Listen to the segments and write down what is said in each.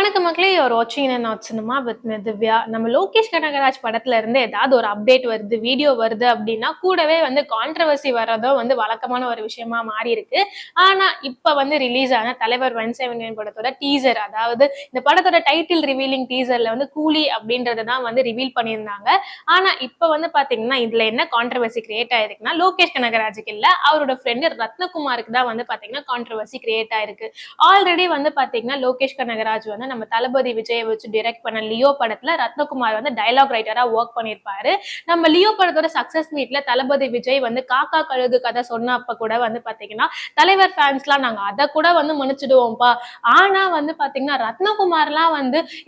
வணக்கம் மக்களே, you are வாட்சிங் இன் not cinema with me Divya. நம்ம லோகேஷ் கனகராஜ் படத்துல இருந்து ஏதாவது ஒரு அப்டேட் வருது, வீடியோ வருது அப்படின்னா கூடவே கான்ட்ரவர்சி வர்றதோ வழக்கமான ஒரு விஷயமா மாறி இருக்கு. ஆனா இப்ப ரிலீஸ் ஆன தலைவர் 179 படத்தோட டீசர், அதாவது இந்த படத்தோட டைட்டில் ரிவீலிங் டீசர்ல கூலி அப்படின்றதான் ரிவீல் பண்ணியிருந்தாங்க. ஆனா இப்ப பாத்தீங்கன்னா இதுல என்ன கான்ட்ரவர்சி கிரியேட் ஆயிருக்குன்னா, லோகேஷ் கனகராஜுக்கு இல்ல, அவரோட ஃப்ரெண்டு ரத்னகுமாருக்கு தான் பாத்தீங்கன்னா கான்ட்ரவர்சி கிரியேட் ஆயிருக்கு. ஆல்ரெடி பாத்தீங்கன்னா லோகேஷ் கனகராஜ் நம்ம தளபதி விஜய் வச்சு டைரக்ட் பண்ண லியோ படத்துல ரத்னகுமார் டயலாக் ரைட்டரா ஒர்க் பண்ணிருப்பாரு. நம்ம லியோ படத்தோட சக்சஸ் மீட்ல தளபதி விஜய் காக்கா கழுகு கதை சொன்னப்ப கூட பாத்தீங்கன்னா தலைவர் ஃபேன்ஸ்லாம் நாங்க அதை கூட மன்னிச்சிடுவோம்ப்பா, ஆனா பாத்தீங்கன்னா ரத்னகுமார்லாம்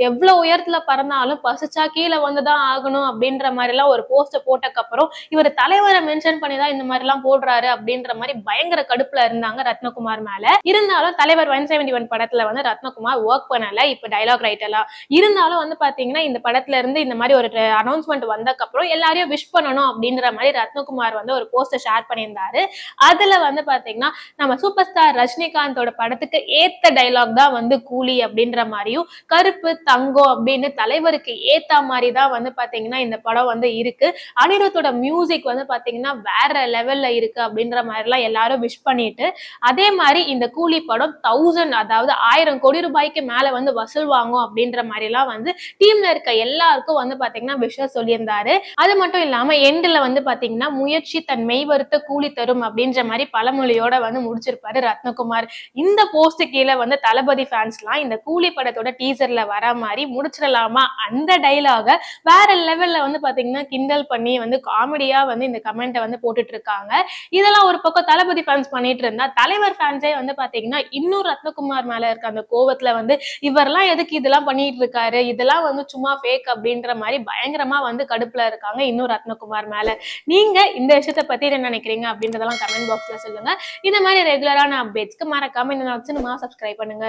எவ்வளவு உயரத்துல பறந்தாலும் பசிச்சா கீழே வந்துதான் ஆகணும் அப்படின்ற மாதிரி எல்லாம் ஒரு போஸ்ட் போட்டக்கு அப்புறம் இவர் தலைவரை மென்ஷன் பண்ணிதான் இந்த மாதிரி எல்லாம் போடுறாரு அப்படின்ற மாதிரி பயங்கர கடுப்புல இருந்தாங்க ரத்னகுமார் மேல. இருந்தாலும் தலைவர் 171 படத்துல ரத்னகுமார் ஒர்க் பண்ணல, இப்ப டயலாக் ரைட்டர்லாம் இருந்தாலும் பாத்தீங்கன்னா இந்த படத்துல இருந்து இந்த மாதிரி ஒரு அனௌன்ஸ்மெண்ட் வந்ததுக்கு அப்புறம் எல்லாரையும் விஷ் பண்ணணும் அப்படின்ற மாதிரி ரத்னகுமார் ஒரு போஸ்டர் ஷேர் பண்ணியிருந்தாரு. அதுல பாத்தீங்கன்னா நம்ம சூப்பர் ஸ்டார் ரஜினிகாந்தோட படத்துக்கு ஏத்த டயலாக் தான் கூலி அப்படின்ற மாதிரியும், கருப்பு தங்கம் அப்படின்னு தலைவருக்கு ஏத்த மாதிரி தான் பாத்தீங்கன்னா இந்த படம் இருக்கு. அனிருத்தோட மியூசிக் பாத்தீங்கன்னா வேற லெவல்ல இருக்கு அப்படின்ற மாதிரி எல்லாம் எல்லாரும் விஷ் பண்ணிட்டு, அதே மாதிரி இந்த கூலி படம் 1000 அதாவது 1000 கோடி ரூபாய்க்கு மேல வசூல் வாங்கும் அப்படின்ற மாதிரி எல்லாம் டீம்ல இருக்க எல்லாருக்கும் பாத்தீங்கன்னா விஷயம் சொல்லியிருந்தாரு. அது மட்டும் இல்லாம எண்ட்ல பாத்தீங்கன்னா முயற்சி தன் மெய் வருத்த கூலி தரும் அப்படின்ற மாதிரி பழமொழியோட முடிச்சிருப்பாரு ரத்னகுமார். இந்த போஸ்ட் கீழே தளபதி ஃபேன்ஸ்லாம் இந்த கூலி படத்தோட டீசர்ல வர மாதிரி முடிச்சிடலாமா அந்த டைலாக வேற லெவல்ல பாத்தீங்கன்னா கிண்டல் பண்ணி காமெடியா இந்த கமெண்ட்டை போட்டுட்டு இருக்காங்க. இதெல்லாம் ஒரு பக்கம் தளபதி ஃபேன்ஸ் பண்ணிட்டு இருந்தா, தலைவர் ஃபேன்ஸே பாத்தீங்கன்னா இன்னும் ரத்னகுமார் மேல இருக்க அந்த கோவத்துல இவரெல்லாம் எதுக்கு இதெல்லாம் பண்ணிட்டு இருக்காரு, இதெல்லாம் சும்மா ஃபேக் அப்படின்ற மாதிரி பயங்கரமா கடுப்புல இருக்காங்க இன்னும் ரத்னகுமார் மேல. நீங்க இந்த விஷயத்த பத்தி என்ன நினைக்கிறீங்க அப்படின்றதெல்லாம் கமெண்ட் பாக்ஸ்ல சொல்லுங்க. இந்த மாதிரி ரெகுலரான அப்டேட்ஸ்க்கு மறக்காம இந்த சினிமா சப்ஸ்கிரைப் பண்ணுங்க.